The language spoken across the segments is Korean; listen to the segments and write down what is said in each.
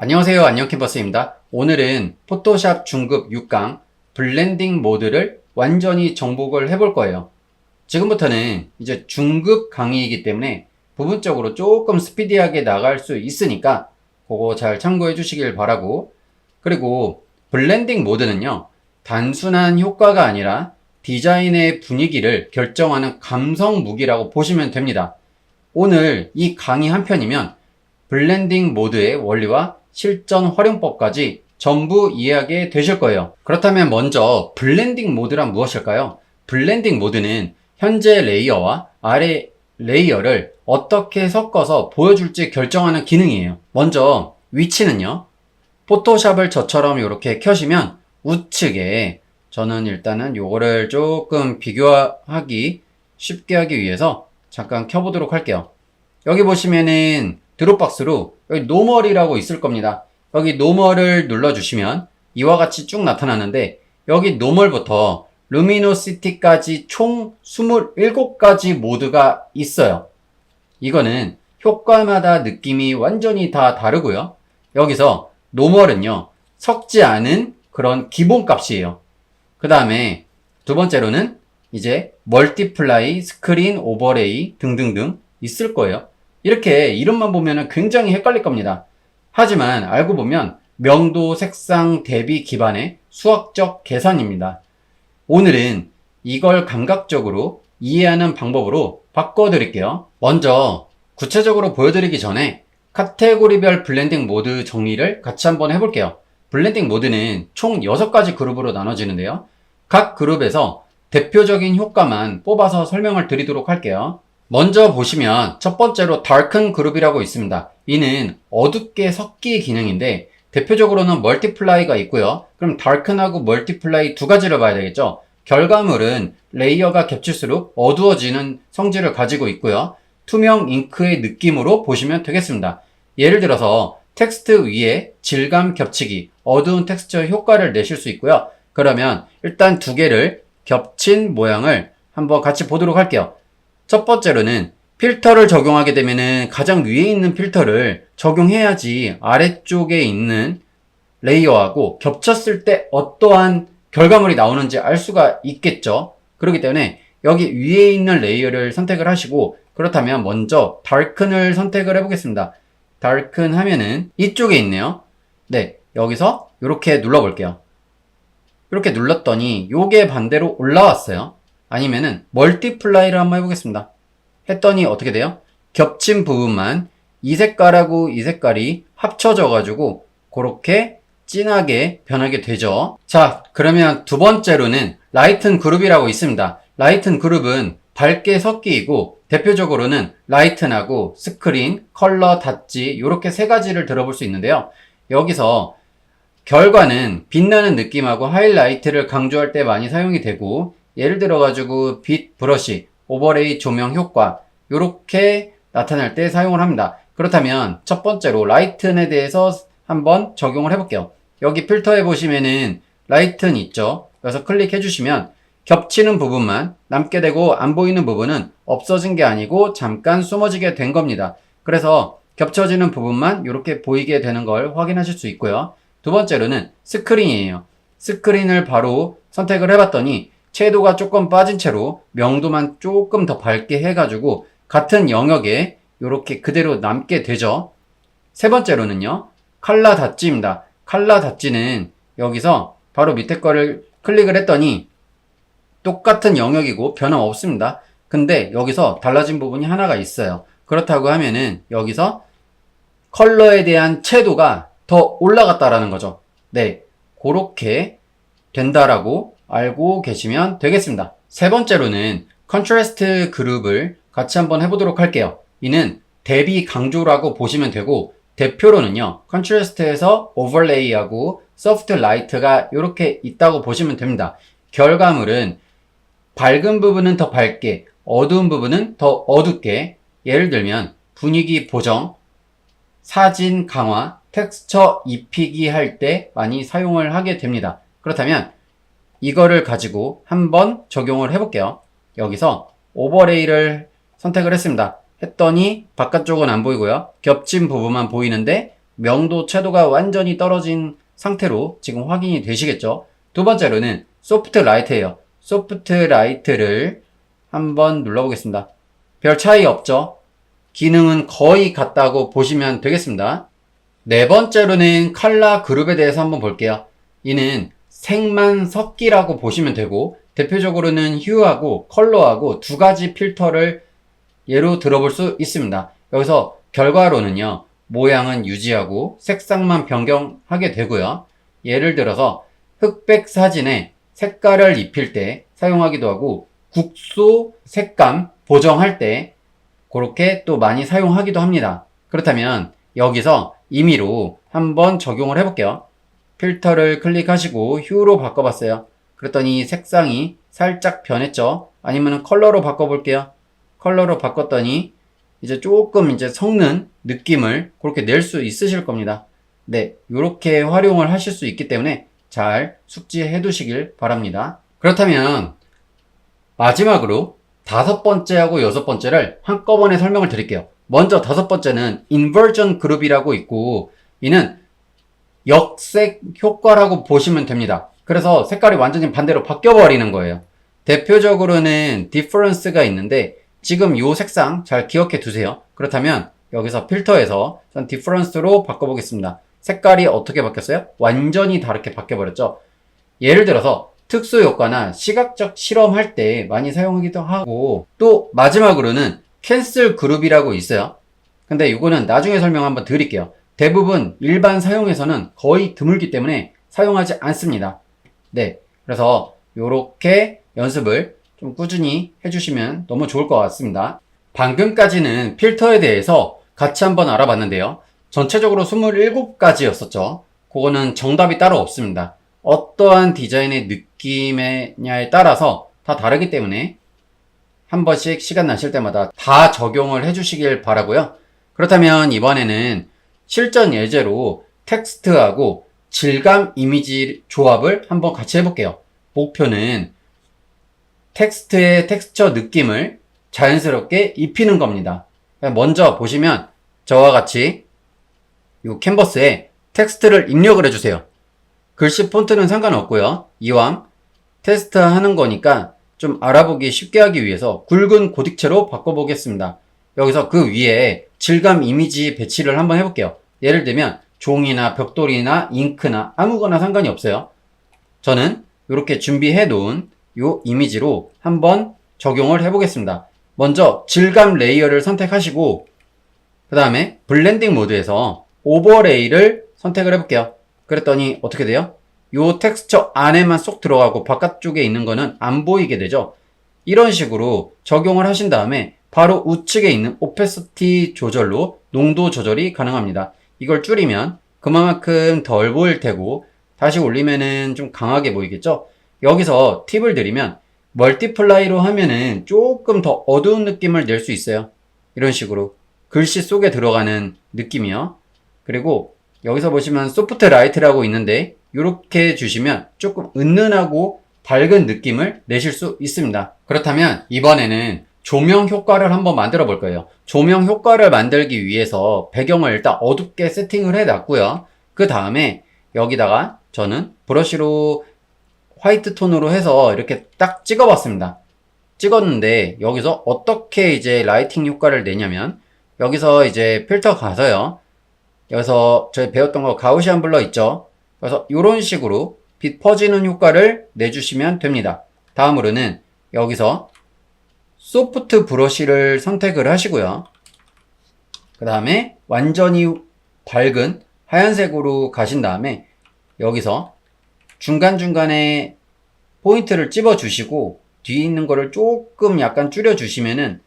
안녕하세요. 안녕캠퍼스입니다. 오늘은 포토샵 중급 6강 블렌딩 모드를 완전히 정복을 해볼 거예요. 지금부터는 이제 중급 강의이기 때문에 부분적으로 조금 스피디하게 나갈 수 있으니까 그거 잘 참고해 주시길 바라고, 그리고 블렌딩 모드는요, 단순한 효과가 아니라 디자인의 분위기를 결정하는 감성 무기라고 보시면 됩니다. 오늘 이 강의 한 편이면 블렌딩 모드의 원리와 실전 활용법까지 전부 이해하게 되실 거예요. 그렇다면 먼저 블렌딩 모드란 무엇일까요? 블렌딩 모드는 현재 레이어와 아래 레이어를 어떻게 섞어서 보여줄지 결정하는 기능이에요. 먼저 위치는요, 포토샵을 저처럼 이렇게 켜시면 우측에, 저는 일단은 요거를 조금 비교하기 쉽게 하기 위해서 잠깐 켜보도록 할게요. 여기 보시면은 드롭박스로 여기 노멀이라고 있을 겁니다. 여기 노멀을 눌러주시면 이와 같이 쭉 나타나는데, 여기 노멀부터 루미노시티까지 총 27가지 모드가 있어요. 이거는 효과마다 느낌이 완전히 다 다르고요. 여기서 노멀은요, 섞지 않은 그런 기본값이에요. 그 다음에 두 번째로는 이제 멀티플라이, 스크린, 오버레이 등등등 있을 거예요. 이렇게 이름만 보면 굉장히 헷갈릴 겁니다. 하지만 알고 보면 명도, 색상, 대비 기반의 수학적 계산입니다. 오늘은 이걸 감각적으로 이해하는 방법으로 바꿔드릴게요. 먼저 구체적으로 보여드리기 전에 카테고리별 블렌딩 모드 정리를 같이 한번 해볼게요. 블렌딩 모드는 총 6가지 그룹으로 나눠지는데요. 각 그룹에서 대표적인 효과만 뽑아서 설명을 드리도록 할게요. 먼저 보시면 첫 번째로 darken 그룹이라고 있습니다. 이는 어둡게 섞기 기능인데 대표적으로는 멀티플라이가 있고요. 그럼 darken하고 멀티플라이 두 가지를 봐야 되겠죠. 결과물은 레이어가 겹칠수록 어두워지는 성질을 가지고 있고요. 투명 잉크의 느낌으로 보시면 되겠습니다. 예를 들어서 텍스트 위에 질감 겹치기, 어두운 텍스처 효과를 내실 수 있고요. 그러면 일단 두 개를 겹친 모양을 한번 같이 보도록 할게요. 첫 번째로는 필터를 적용하게 되면은 가장 위에 있는 필터를 적용해야지 아래쪽에 있는 레이어하고 겹쳤을 때 어떠한 결과물이 나오는지 알 수가 있겠죠. 그렇기 때문에 여기 위에 있는 레이어를 선택을 하시고, 그렇다면 먼저 darken을 선택을 해보겠습니다. darken 하면은 이쪽에 있네요. 네, 여기서 이렇게 눌러볼게요. 이렇게 눌렀더니 요게 반대로 올라왔어요. 아니면은 멀티플라이를 한번 해보겠습니다. 했더니 어떻게 돼요? 겹친 부분만 이 색깔하고 이 색깔이 합쳐져 가지고 그렇게 진하게 변하게 되죠. 자, 그러면 두 번째로는 라이튼 그룹이라고 있습니다. 라이튼 그룹은 밝게 섞이고 대표적으로는 라이튼하고 스크린, 컬러, 닷지 이렇게 세 가지를 들어볼 수 있는데요. 여기서 결과는 빛나는 느낌하고 하이라이트를 강조할 때 많이 사용이 되고, 예를 들어 가지고 빛, 브러쉬, 오버레이, 조명 효과 이렇게 나타날 때 사용을 합니다. 그렇다면 첫 번째로 라이튼에 대해서 한번 적용을 해볼게요. 여기 필터에 보시면은 라이튼 있죠. 그래서 클릭해 주시면 겹치는 부분만 남게 되고 안 보이는 부분은 없어진 게 아니고 잠깐 숨어지게 된 겁니다. 그래서 겹쳐지는 부분만 이렇게 보이게 되는 걸 확인하실 수 있고요. 두 번째로는 스크린이에요. 스크린을 바로 선택을 해봤더니 채도가 조금 빠진 채로 명도만 조금 더 밝게 해가지고 같은 영역에 이렇게 그대로 남게 되죠. 세 번째로는요, 칼라 닷지입니다. 칼라 닷지는 여기서 바로 밑에 거를 클릭을 했더니 똑같은 영역이고 변함없습니다. 근데 여기서 달라진 부분이 하나가 있어요. 그렇다고 하면은 여기서 컬러에 대한 채도가 더 올라갔다라는 거죠. 네, 그렇게 된다라고 알고 계시면 되겠습니다. 세 번째로는 컨트라스트 그룹을 같이 한번 해보도록 할게요. 이는 대비 강조라고 보시면 되고, 대표로는요, 컨트라스트에서 오버레이하고 소프트 라이트가 이렇게 있다고 보시면 됩니다. 결과물은 밝은 부분은 더 밝게, 어두운 부분은 더 어둡게, 예를 들면 분위기 보정, 사진 강화, 텍스처 입히기 할 때 많이 사용을 하게 됩니다. 그렇다면 이거를 가지고 한번 적용을 해볼게요. 여기서 오버레이를 선택을 했습니다. 했더니 바깥쪽은 안 보이고요. 겹친 부분만 보이는데 명도 채도가 완전히 떨어진 상태로 지금 확인이 되시겠죠? 두 번째로는 소프트 라이트예요. 소프트 라이트를 한번 눌러보겠습니다. 별 차이 없죠? 기능은 거의 같다고 보시면 되겠습니다. 네 번째로는 컬러 그룹에 대해서 한번 볼게요. 이는 색만 섞기라고 보시면 되고, 대표적으로는 휴하고 컬러하고 두 가지 필터를 예로 들어볼 수 있습니다. 여기서 결과로는요, 모양은 유지하고 색상만 변경하게 되고요. 예를 들어서 흑백 사진에 색깔을 입힐 때 사용하기도 하고, 국소 색감 보정할 때 그렇게 또 많이 사용하기도 합니다. 그렇다면 여기서 임의로 한번 적용을 해볼게요. 필터를 클릭하시고 휴로 바꿔봤어요. 그랬더니 색상이 살짝 변했죠. 아니면 컬러로 바꿔볼게요. 컬러로 바꿨더니 이제 조금 이제 섞는 느낌을 그렇게 낼 수 있으실 겁니다. 네, 이렇게 활용을 하실 수 있기 때문에 잘 숙지해 두시길 바랍니다. 그렇다면 마지막으로 다섯 번째하고 여섯 번째를 한꺼번에 설명을 드릴게요. 먼저 다섯 번째는 인버전 그룹이라고 있고, 이는 역색 효과라고 보시면 됩니다. 그래서 색깔이 완전히 반대로 바뀌어 버리는 거예요. 대표적으로는 디퍼런스가 있는데, 지금 이 색상 잘 기억해 두세요. 그렇다면 여기서 필터에서 전 디퍼런스로 바꿔보겠습니다. 색깔이 어떻게 바뀌었어요? 완전히 다르게 바뀌어버렸죠. 예를 들어서 특수 효과나 시각적 실험할 때 많이 사용하기도 하고, 또 마지막으로는 캔슬 그룹이라고 있어요. 근데 이거는 나중에 설명 한번 드릴게요. 대부분 일반 사용에서는 거의 드물기 때문에 사용하지 않습니다. 네, 그래서 이렇게 연습을 좀 꾸준히 해주시면 너무 좋을 것 같습니다. 방금까지는 필터에 대해서 같이 한번 알아봤는데요. 전체적으로 27가지였었죠. 그거는 정답이 따로 없습니다. 어떠한 디자인의 느낌이냐에 따라서 다 다르기 때문에 한 번씩 시간 나실 때마다 다 적용을 해주시길 바라고요. 그렇다면 이번에는 실전 예제로 텍스트하고 질감 이미지 조합을 한번 같이 해볼게요. 목표는 텍스트의 텍스처 느낌을 자연스럽게 입히는 겁니다. 먼저 보시면 저와 같이 이 캔버스에 텍스트를 입력을 해주세요. 글씨 폰트는 상관없고요. 이왕 테스트 하는 거니까 좀 알아보기 쉽게 하기 위해서 굵은 고딕체로 바꿔보겠습니다. 여기서 그 위에 질감 이미지 배치를 한번 해볼게요. 예를 들면 종이나 벽돌이나 잉크나 아무거나 상관이 없어요. 저는 이렇게 준비해 놓은 이 이미지로 한번 적용을 해보겠습니다. 먼저 질감 레이어를 선택하시고, 그 다음에 블렌딩 모드에서 오버레이를 선택을 해볼게요. 그랬더니 어떻게 돼요? 이 텍스처 안에만 쏙 들어가고 바깥쪽에 있는 거는 안 보이게 되죠. 이런 식으로 적용을 하신 다음에 바로 우측에 있는 오페시티 조절로 농도 조절이 가능합니다. 이걸 줄이면 그만큼 덜 보일 테고, 다시 올리면은 좀 강하게 보이겠죠? 여기서 팁을 드리면 멀티플라이로 하면은 조금 더 어두운 느낌을 낼 수 있어요. 이런 식으로 글씨 속에 들어가는 느낌이요. 그리고 여기서 보시면 소프트 라이트라고 있는데 이렇게 주시면 조금 은은하고 밝은 느낌을 내실 수 있습니다. 그렇다면 이번에는 조명 효과를 한번 만들어 볼 거예요. 조명 효과를 만들기 위해서 배경을 일단 어둡게 세팅을 해 놨고요. 그 다음에 여기다가 저는 브러쉬로 화이트 톤으로 해서 이렇게 딱 찍어 봤습니다. 찍었는데 여기서 어떻게 이제 라이팅 효과를 내냐면, 여기서 이제 필터 가서요. 여기서 저희 배웠던 거 가우시안 블러 있죠? 그래서 이런 식으로 빛 퍼지는 효과를 내주시면 됩니다. 다음으로는 여기서 소프트 브러쉬를 선택을 하시고요. 그 다음에 완전히 밝은 하얀색으로 가신 다음에 여기서 중간중간에 포인트를 찝어 주시고 뒤에 있는 거를 조금 약간 줄여 주시면은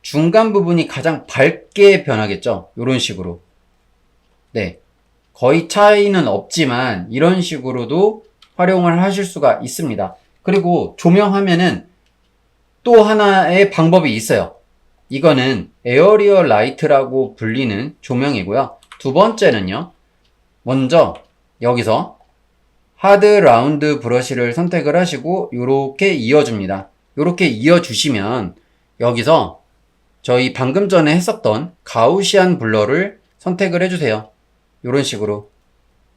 중간 부분이 가장 밝게 변하겠죠. 이런 식으로. 네, 거의 차이는 없지만 이런 식으로도 활용을 하실 수가 있습니다. 그리고 조명하면은 또 하나의 방법이 있어요. 이거는 에어리어 라이트라고 불리는 조명이고요. 두 번째는요, 먼저 여기서 하드 라운드 브러쉬를 선택을 하시고 이렇게 이어줍니다. 이렇게 이어주시면 여기서 저희 방금 전에 했었던 가우시안 블러를 선택을 해주세요. 이런 식으로.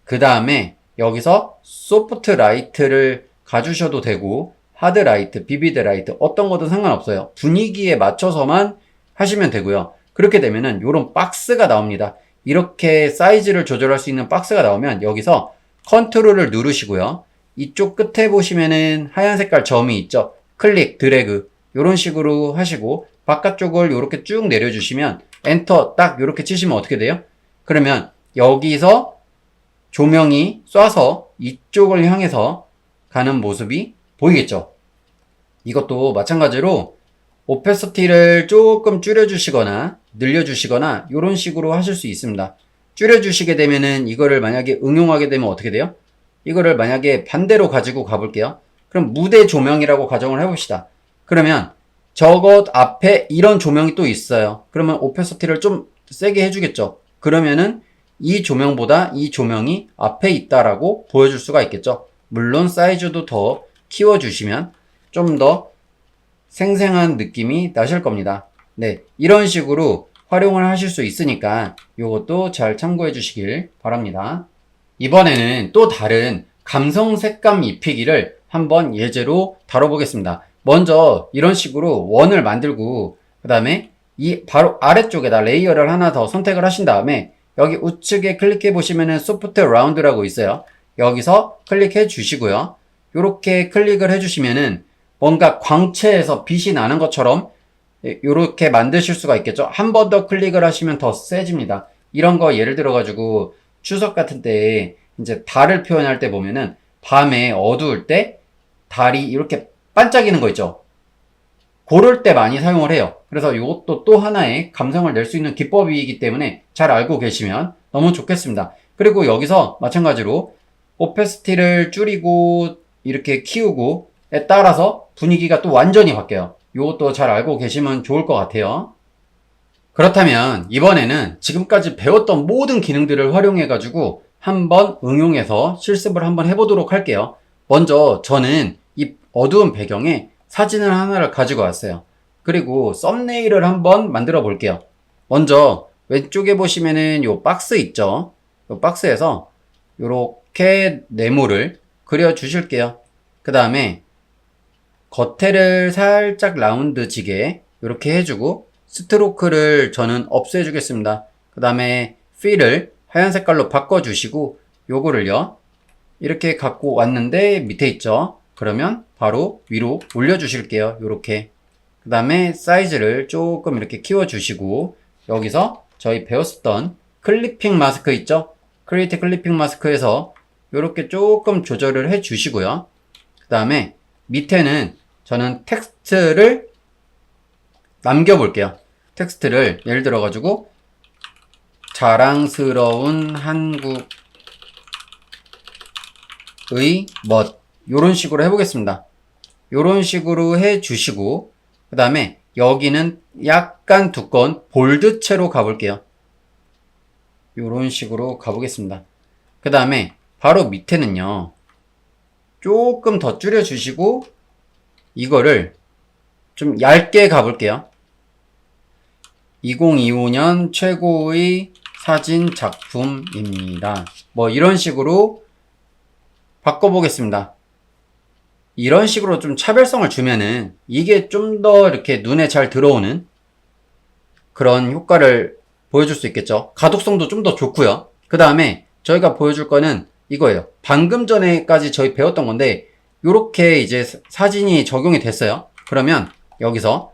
그 다음에 여기서 소프트 라이트를 가주셔도 되고 하드 라이트, 비비드 라이트 어떤 것도 상관없어요. 분위기에 맞춰서만 하시면 되고요. 그렇게 되면은 이런 박스가 나옵니다. 이렇게 사이즈를 조절할 수 있는 박스가 나오면 여기서 컨트롤을 누르시고요. 이쪽 끝에 보시면은 하얀 색깔 점이 있죠. 클릭, 드래그 이런 식으로 하시고 바깥쪽을 이렇게 쭉 내려주시면 엔터 딱 이렇게 치시면 어떻게 돼요? 그러면 여기서 조명이 쏴서 이쪽을 향해서 가는 모습이 보이겠죠? 이것도 마찬가지로 오페시티를 조금 줄여주시거나 늘려주시거나 이런 식으로 하실 수 있습니다. 줄여주시게 되면은 이거를 만약에 응용하게 되면 어떻게 돼요? 이거를 만약에 반대로 가지고 가볼게요. 그럼 무대 조명이라고 가정을 해봅시다. 그러면 저것 앞에 이런 조명이 또 있어요. 그러면 오페시티를 좀 세게 해주겠죠. 그러면은 이 조명보다 이 조명이 앞에 있다라고 보여줄 수가 있겠죠. 물론 사이즈도 더 키워주시면 좀 더 생생한 느낌이 나실 겁니다. 네, 이런 식으로 활용을 하실 수 있으니까 이것도 잘 참고해 주시길 바랍니다. 이번에는 또 다른 감성 색감 입히기를 한번 예제로 다뤄보겠습니다. 먼저 이런 식으로 원을 만들고 그 다음에 이 바로 아래쪽에다 레이어를 하나 더 선택을 하신 다음에 여기 우측에 클릭해 보시면은 소프트 라운드라고 있어요. 여기서 클릭해 주시고요. 이렇게 클릭을 해 주시면은 뭔가 광채에서 빛이 나는 것처럼 이렇게 만드실 수가 있겠죠. 한 번 더 클릭을 하시면 더 세집니다. 이런 거 예를 들어 가지고 추석 같은 때 이제 달을 표현할 때 보면은 밤에 어두울 때 달이 이렇게 반짝이는 거 있죠. 그럴 때 많이 사용을 해요. 그래서 이것도 또 하나의 감성을 낼 수 있는 기법이기 때문에 잘 알고 계시면 너무 좋겠습니다. 그리고 여기서 마찬가지로 오페시티를 줄이고 이렇게 키우고에 따라서 분위기가 또 완전히 바뀌어요. 이것도 잘 알고 계시면 좋을 것 같아요. 그렇다면 이번에는 지금까지 배웠던 모든 기능들을 활용해 가지고 한번 응용해서 실습을 한번 해보도록 할게요. 먼저 저는 이 어두운 배경에 사진을 하나를 가지고 왔어요. 그리고 썸네일을 한번 만들어 볼게요. 먼저 왼쪽에 보시면은 요 박스 있죠. 요 박스에서 요렇게 네모를 그려 주실게요. 그 다음에 겉에를 살짝 라운드지게 이렇게 해주고 스트로크를 저는 없애 주겠습니다. 그 다음에 필을 하얀 색깔로 바꿔 주시고 요거를요 이렇게 갖고 왔는데 밑에 있죠. 그러면 바로 위로 올려 주실게요. 요렇게. 그 다음에 사이즈를 조금 이렇게 키워 주시고 여기서 저희 배웠었던 클리핑 마스크 있죠. 크리에이트 클리핑 마스크에서 요렇게 조금 조절을 해 주시고요. 그 다음에 밑에는 저는 텍스트를 남겨 볼게요. 텍스트를 예를 들어 가지고 자랑스러운 한국의 멋 요런 식으로 해보겠습니다. 요런 식으로 해 주시고 그 다음에 여기는 약간 두꺼운 볼드체로 가볼게요. 요런 식으로 가보겠습니다. 그 다음에 바로 밑에는요 조금 더 줄여 주시고 이거를 좀 얇게 가볼게요. 2025년 최고의 사진 작품입니다. 뭐 이런 식으로 바꿔보겠습니다. 이런 식으로 좀 차별성을 주면은 이게 좀 더 이렇게 눈에 잘 들어오는 그런 효과를 보여줄 수 있겠죠. 가독성도 좀 더 좋고요. 그 다음에 저희가 보여줄 거는 이거예요. 방금 전에까지 저희 배웠던 건데 요렇게 이제 사진이 적용이 됐어요. 그러면 여기서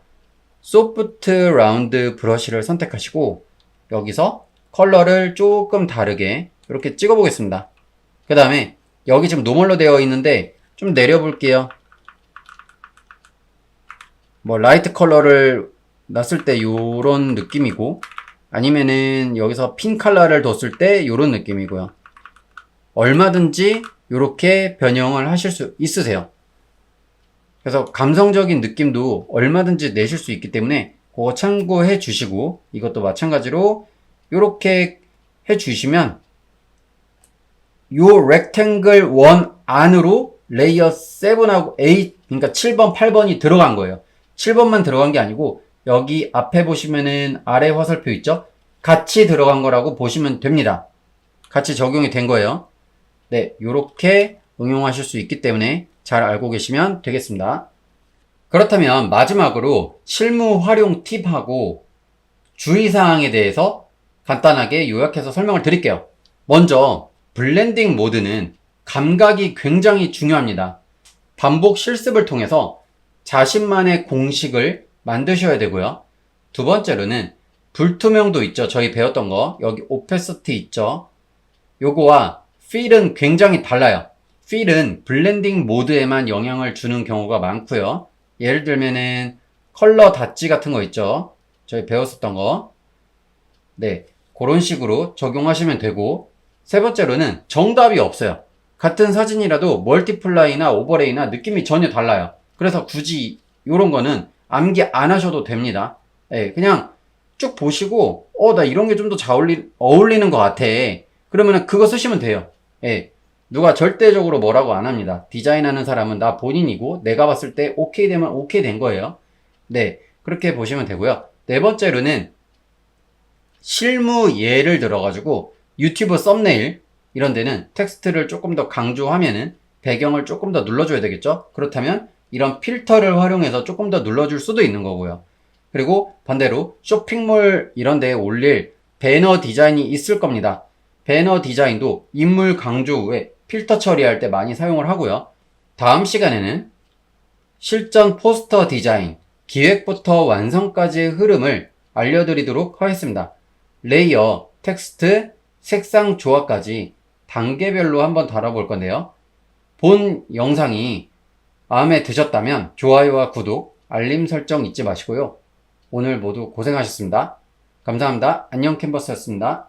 소프트 라운드 브러쉬를 선택하시고 여기서 컬러를 조금 다르게 이렇게 찍어 보겠습니다. 그 다음에 여기 지금 노멀로 되어 있는데 좀 내려볼게요. 뭐 라이트 컬러를 놨을 때 요런 느낌이고 아니면은 여기서 핀 컬러를 뒀을 때 요런 느낌이고요. 얼마든지 요렇게 변형을 하실 수 있으세요. 그래서 감성적인 느낌도 얼마든지 내실 수 있기 때문에 그거 참고해 주시고 이것도 마찬가지로 요렇게 해 주시면 요 렉탱글 1 안으로 레이어 7하고 8 그러니까 7번 8번이 들어간 거예요. 7번만 들어간 게 아니고 여기 앞에 보시면은 아래 화살표 있죠? 같이 들어간 거라고 보시면 됩니다. 같이 적용이 된 거예요. 네, 요렇게 응용하실 수 있기 때문에 잘 알고 계시면 되겠습니다. 그렇다면 마지막으로 실무 활용 팁하고 주의사항에 대해서 간단하게 요약해서 설명을 드릴게요. 먼저 블렌딩 모드는 감각이 굉장히 중요합니다. 반복 실습을 통해서 자신만의 공식을 만드셔야 되고요. 두 번째로는 불투명도 있죠. 저희 배웠던 거. 여기 오페시티 있죠. 요거와 필은 굉장히 달라요. 필은 블렌딩 모드에만 영향을 주는 경우가 많고요. 예를 들면은 컬러 닷지 같은 거 있죠. 저희 배웠었던 거. 네, 그런 식으로 적용하시면 되고, 세 번째로는 정답이 없어요. 같은 사진이라도 멀티플라이나 오버레이나 느낌이 전혀 달라요. 그래서 굳이 이런 거는 암기 안 하셔도 됩니다. 예, 그냥 쭉 보시고 나 이런 게 좀 더 잘 어울리는 것 같아. 그러면 그거 쓰시면 돼요. 예, 누가 절대적으로 뭐라고 안 합니다. 디자인하는 사람은 나 본인이고 내가 봤을 때 오케이 되면 오케이 된 거예요. 네, 그렇게 보시면 되고요. 네 번째로는 실무 예를 들어가지고 유튜브 썸네일 이런 데는 텍스트를 조금 더 강조하면은 배경을 조금 더 눌러줘야 되겠죠? 그렇다면 이런 필터를 활용해서 조금 더 눌러줄 수도 있는 거고요. 그리고 반대로 쇼핑몰 이런 데에 올릴 배너 디자인이 있을 겁니다. 배너 디자인도 인물 강조 후에 필터 처리할 때 많이 사용을 하고요. 다음 시간에는 실전 포스터 디자인, 기획부터 완성까지의 흐름을 알려드리도록 하겠습니다. 레이어, 텍스트, 색상 조합까지 단계별로 한번 다뤄볼 건데요. 본 영상이 마음에 드셨다면 좋아요와 구독, 알림 설정 잊지 마시고요. 오늘 모두 고생하셨습니다. 감사합니다. 안녕 캔버스였습니다.